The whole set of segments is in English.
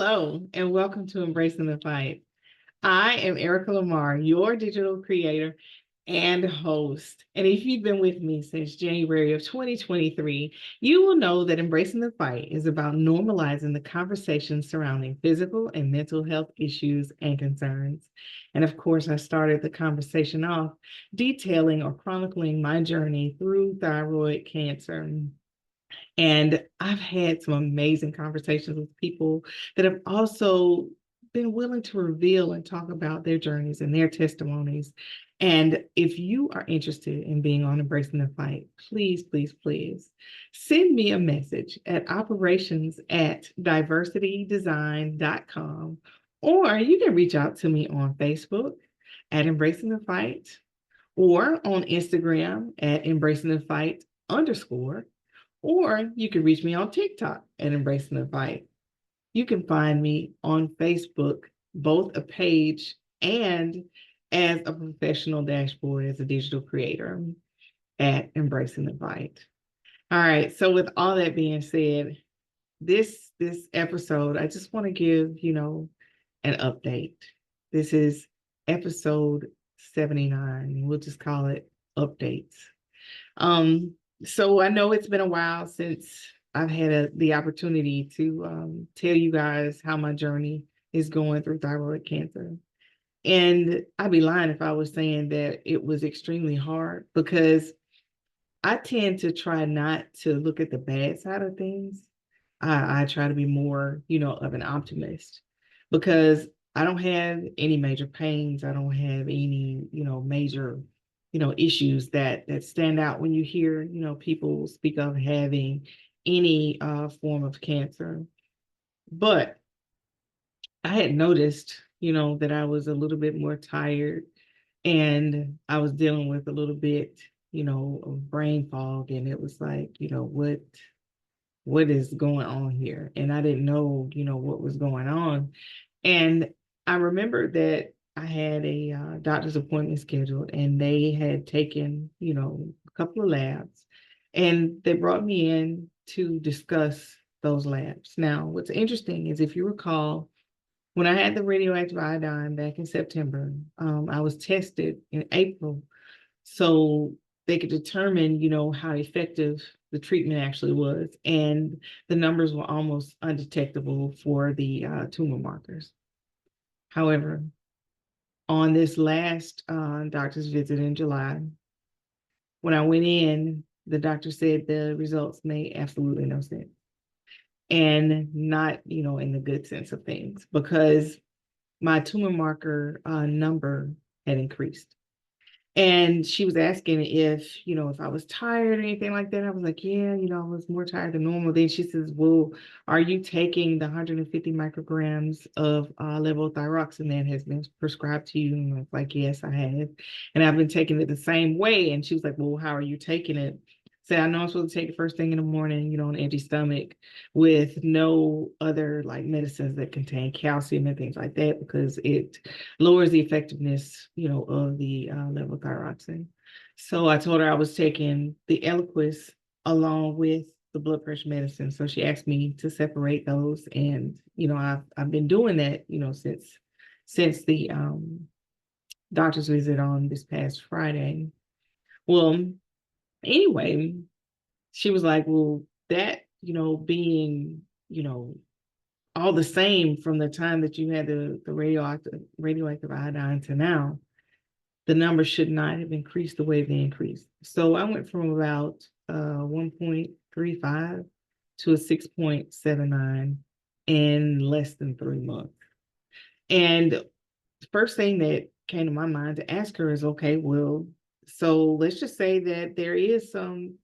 Hello, and welcome to Embracing the Fight. I am Erica Lamar, your digital creator and host. And if you've been with me since January of 2023, you will know that Embracing the Fight is about normalizing the conversations surrounding physical and mental health issues and concerns. And of course, I started the conversation off detailing or chronicling my journey through thyroid cancer. And I've had some amazing conversations with people that have also been willing to reveal and talk about their journeys and their testimonies. And if you are interested in being on Embracing the Fight, please, please, please send me a message at operations@diversitydesign.com, or you can reach out to me on Facebook at Embracing the Fight or on Instagram at Embracing the Fight _. Or you can reach me on TikTok at Embracing the Fight. You can find me on Facebook, both a page and as a professional dashboard as a digital creator at Embracing the Fight. All right. So with all that being said, this episode, I just want to give, an update. This is episode 79. We'll just call it updates. So I know it's been a while since I've had the opportunity to tell you guys how my journey is going through thyroid cancer. And I'd be lying if I was saying that it was extremely hard, because I tend to try not to look at the bad side of things. I try to be more, of an optimist, because I don't have any major pains. I don't have any, major, issues that stand out when you hear, people speak of having any form of cancer. But I had noticed, that I was a little bit more tired, and I was dealing with a little bit, of brain fog. And it was like, what is going on here? And I didn't know, what was going on. And I remember that I had a doctor's appointment scheduled, and they had taken, a couple of labs, and they brought me in to discuss those labs. Now, what's interesting is, if you recall, when I had the radioactive iodine back in September, I was tested in April, so they could determine, how effective the treatment actually was. And the numbers were almost undetectable for the tumor markers. However, on this last doctor's visit in July, when I went in, the doctor said the results made absolutely no sense. And not, in the good sense of things, because my tumor marker number had increased. And she was asking if I was tired or anything like that. I was like, yeah, I was more tired than normal. Then she says, well, are you taking the 150 micrograms of levothyroxine that has been prescribed to you? And I was like, yes, I have. And I've been taking it the same way. And she was like, well, how are you taking it? Say, I know I'm supposed to take it first thing in the morning, on an empty stomach, with no other like medicines that contain calcium and things like that, because it lowers the effectiveness, of the levothyroxine. So I told her I was taking the Eliquis along with the blood pressure medicine. So she asked me to separate those, and I've been doing that, since the doctor's visit on this past Friday. Well, anyway, she was like, well, that, being, all the same from the time that you had the radioactive iodine to now, the numbers should not have increased the way they increased. So I went from about 1.35 to a 6.79 in less than 3 months. And the first thing that came to my mind to ask her is, okay, well, so let's just say that there is some,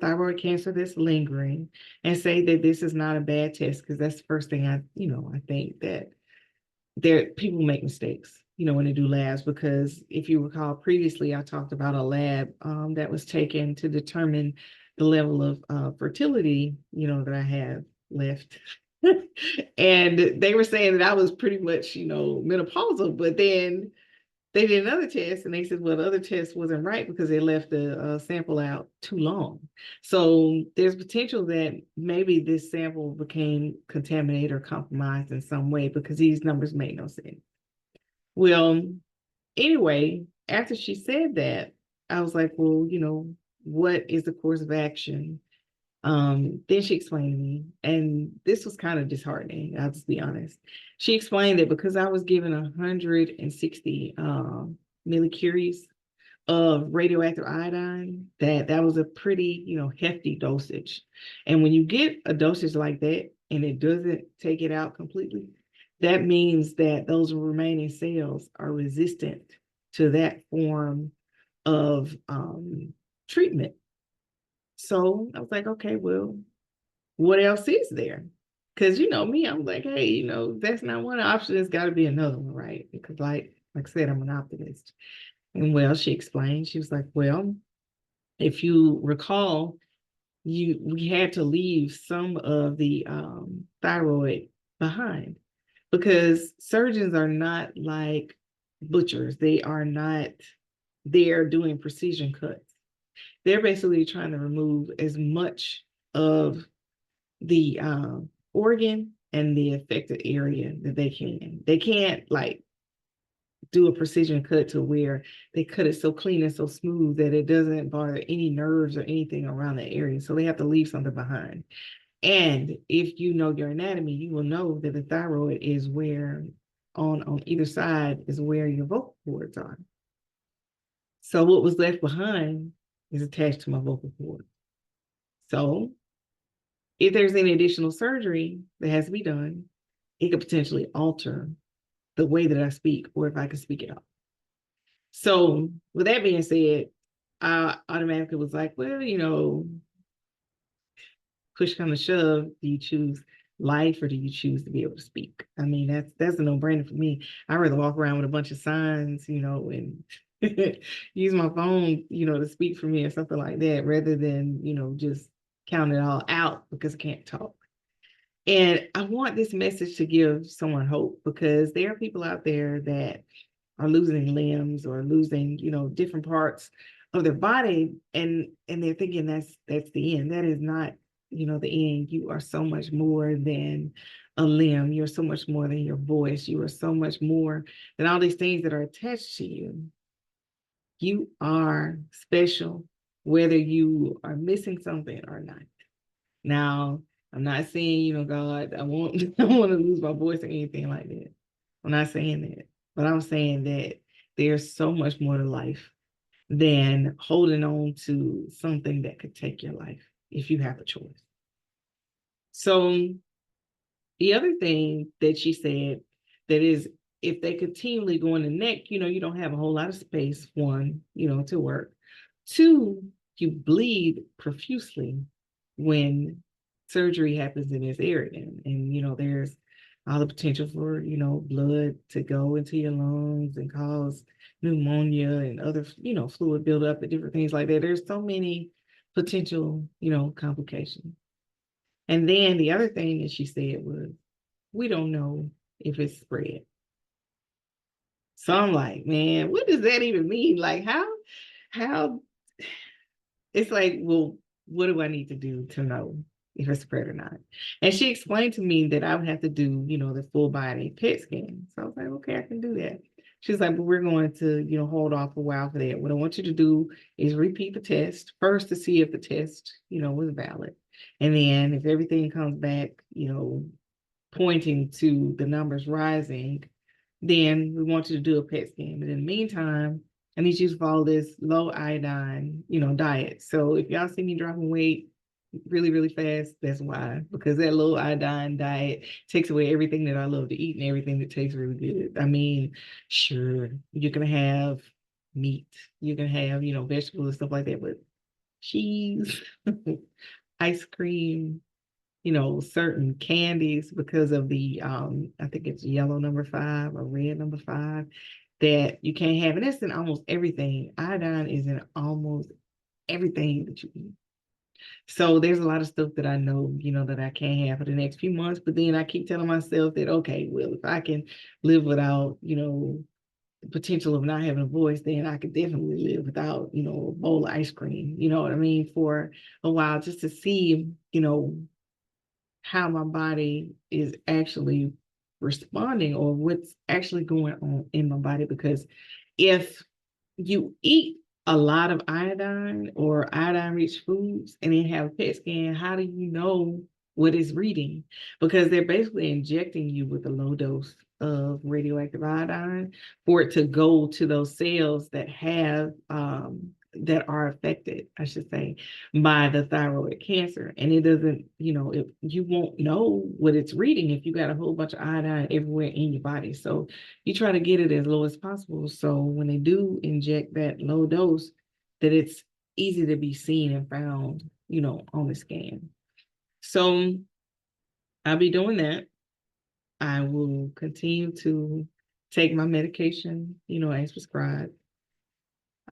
thyroid cancer that's lingering, and say that this is not a bad test, because that's the first thing I think that people make mistakes, when they do labs, because if you recall previously, I talked about a lab that was taken to determine the level of fertility, that I have left. And they were saying that I was pretty much, menopausal, but then They did another test and they said, well, the other test wasn't right because they left the sample out too long. So there's potential that maybe this sample became contaminated or compromised in some way because these numbers made no sense. Well, anyway, after she said that, I was like, well, what is the course of action? Then she explained to me, and this was kind of disheartening, I'll just be honest. She explained that because I was given 160 millicuries of radioactive iodine, that was a pretty, hefty dosage. And when you get a dosage like that and it doesn't take it out completely, that means that those remaining cells are resistant to that form of treatment. So I was like, okay, well, what else is there? Because you know me, I'm like, hey, that's not one option. It's got to be another one, right? Because like I said, I'm an optimist. And well, she explained. She was like, well, if you recall, we had to leave some of the thyroid behind because surgeons are not like butchers. They are not there doing precision cuts. They're basically trying to remove as much of the organ and the affected area that they can. They can't like do a precision cut to where they cut it so clean and so smooth that it doesn't bother any nerves or anything around that area. So they have to leave something behind. And if you know your anatomy, you will know that the thyroid is where on either side is where your vocal cords are. So what was left behind is attached to my vocal cord. So if there's any additional surgery that has to be done, it could potentially alter the way that I speak or if I can speak at all. So with that being said, I automatically was like, well, push come to shove, do you choose life or do you choose to be able to speak? I mean, that's a no-brainer for me. I'd rather walk around with a bunch of signs, and use my phone, to speak for me or something like that, rather than, just count it all out because I can't talk. And I want this message to give someone hope because there are people out there that are losing limbs or losing, different parts of their body, and they're thinking that's the end. That is not, the end. You are so much more than a limb. You're so much more than your voice. You are so much more than all these things that are attached to you. You are special, whether you are missing something or not. Now, I'm not saying, God, I want I want to lose my voice or anything like that. I'm not saying that. But I'm saying that there's so much more to life than holding on to something that could take your life if you have a choice. So the other thing that she said that is if they continually go in the neck, you don't have a whole lot of space, one, to work. Two, you bleed profusely when surgery happens in this area. And there's all the potential for, blood to go into your lungs and cause pneumonia and other, fluid buildup and different things like that. There's so many potential, complications. And then the other thing that she said was, we don't know if it's spread. So I'm like, man, what does that even mean? Like, how, it's like, well, what do I need to do to know if it's spread or not? And she explained to me that I would have to do, the full body PET scan. So I was like, okay, I can do that. She's like, but we're going to, hold off a while for that. What I want you to do is repeat the test first to see if the test, was valid. And then if everything comes back, pointing to the numbers rising, then we want you to do a PET scan. But in the meantime, I need you to follow this low iodine, diet. So if y'all see me dropping weight really, really fast, that's why, because that low iodine diet takes away everything that I love to eat and everything that tastes really good. I mean, sure, you can have meat, you can have, vegetables and stuff like that, but cheese, ice cream, certain candies because of the I think it's yellow number 5 or red number 5 that you can't have. And it's in almost everything. Iodine is in almost everything that you eat. So there's a lot of stuff that I know, that I can't have for the next few months. But then I keep telling myself that, okay, well, if I can live without, potential of not having a voice, then I could definitely live without, a bowl of ice cream, you know what I mean, for a while, just to see, how my body is actually responding or what's actually going on in my body. Because if you eat a lot of iodine or iodine rich foods and then have a PET scan, how do you know what it's reading? Because they're basically injecting you with a low dose of radioactive iodine for it to go to those cells that have that are affected, I should say, by the thyroid cancer. And it doesn't, if you won't know what it's reading if you got a whole bunch of iodine everywhere in your body. So you try to get it as low as possible. So when they do inject that low dose, that it's easy to be seen and found, on the scan. So I'll be doing that. I will continue to take my medication, as prescribed.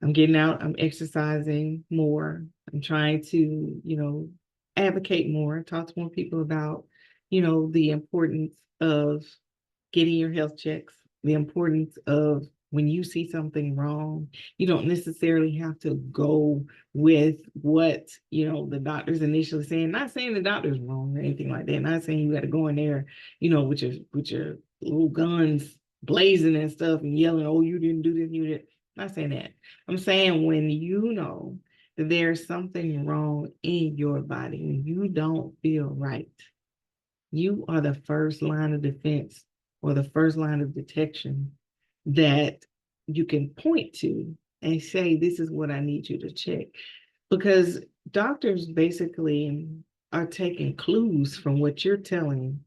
I'm getting out, I'm exercising more. I'm trying to, advocate more, talk to more people about, the importance of getting your health checks, the importance of when you see something wrong, you don't necessarily have to go with what, the doctor's initially saying. Not saying the doctor's wrong or anything like that. Not saying you got to go in there, with your little guns blazing and stuff and yelling, oh, you didn't do this, you did. Not saying that. I'm saying when you know that there's something wrong in your body, when you don't feel right, you are the first line of defense or the first line of detection that you can point to and say, this is what I need you to check. Because doctors basically are taking clues from what you're telling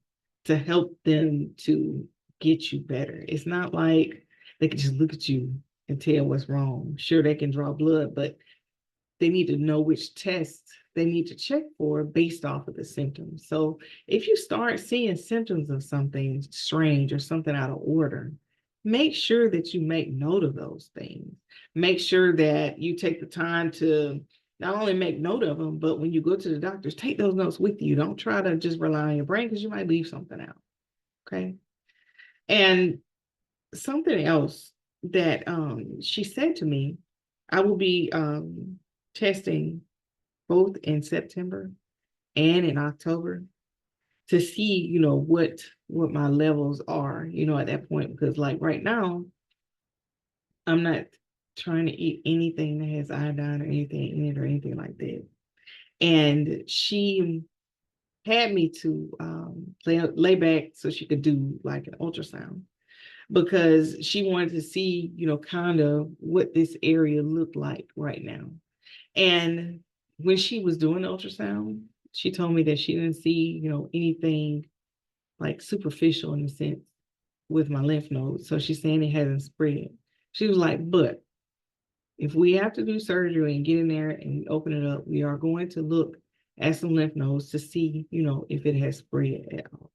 to help them to get you better. It's not like they can just look at you and tell what's wrong. Sure, they can draw blood, but they need to know which tests they need to check for based off of the symptoms. So if you start seeing symptoms of something strange or something out of order, make sure that you make note of those things. Make sure that you take the time to not only make note of them, but when you go to the doctors, take those notes with you. Don't try to just rely on your brain because you might leave something out. Okay. And something else that she said to me, I will be testing both in September and in October to see, what my levels are, at that point. Because like right now, I'm not trying to eat anything that has iodine or anything in it or anything like that. And she had me to lay back so she could do like an ultrasound because she wanted to see, kind of what this area looked like right now. And when she was doing the ultrasound, she told me that she didn't see, anything like superficial in a sense with my lymph nodes. So she's saying it hasn't spread. She was like, but if we have to do surgery and get in there and open it up, we are going to look at some lymph nodes to see, if it has spread at all.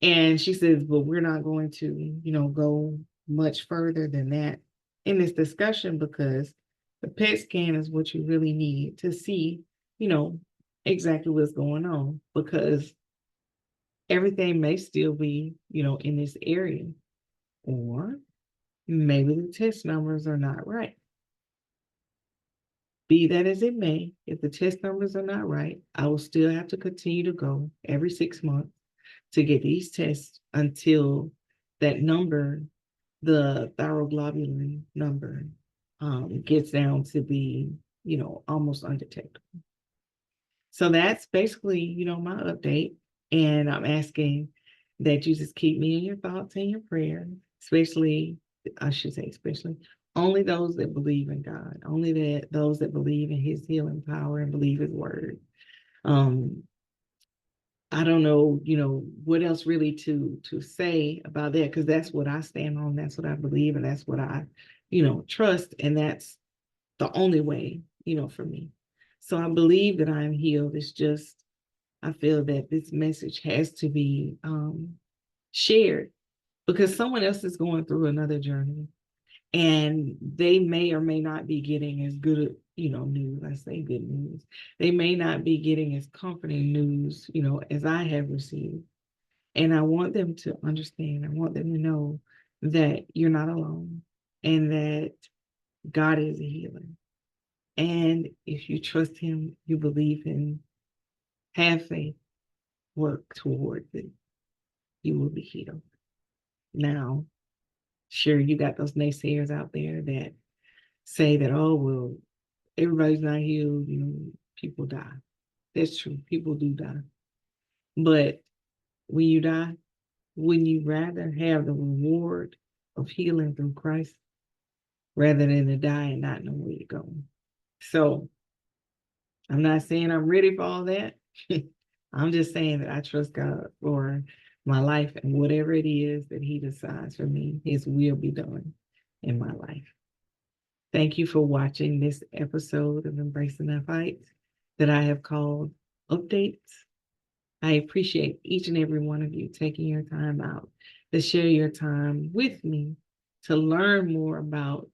And she says, but we're not going to, go much further than that in this discussion because the PET scan is what you really need to see, you know, exactly what's going on because everything may still be, in this area. Or maybe the test numbers are not right. Be that as it may, if the test numbers are not right, I will still have to continue to go every 6 months to get these tests until that number, the thyroglobulin number, gets down to be, almost undetectable. So that's basically, my update. And I'm asking that you just keep me in your thoughts and your prayers, especially, I should say, especially only those that believe in God, only those that believe in his healing power and believe his word. Um, I don't know, what else really to say about that, because that's what I stand on, that's what I believe, and that's what I, trust, and that's the only way, for me. So I believe that I'm healed. It's just I feel that this message has to be shared because someone else is going through another journey and they may or may not be getting as good, news. I say good news. They may not be getting as comforting news, as I have received. And I want them to understand. I want them to know that you're not alone and that God is a healer. And if you trust him, you believe him, have faith, work towards it, you will be healed. Now, sure, you got those naysayers out there that say that, oh, well, everybody's not healed, people die. That's true. People do die. But when you die, wouldn't you rather have the reward of healing through Christ rather than to die and not know where you're going? So I'm not saying I'm ready for all that. I'm just saying that I trust God for my life, and whatever it is that he decides for me, his will be done in my life. Thank you for watching this episode of Embracing the Fight that I have called Updates. I appreciate each and every one of you taking your time out to share your time with me to learn more about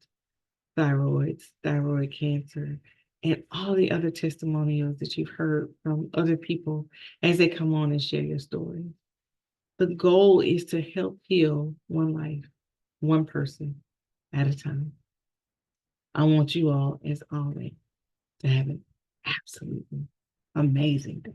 thyroids, thyroid cancer, and all the other testimonials that you've heard from other people as they come on and share your story. The goal is to help heal one life, one person at a time. I want you all, as always, to have an absolutely amazing day.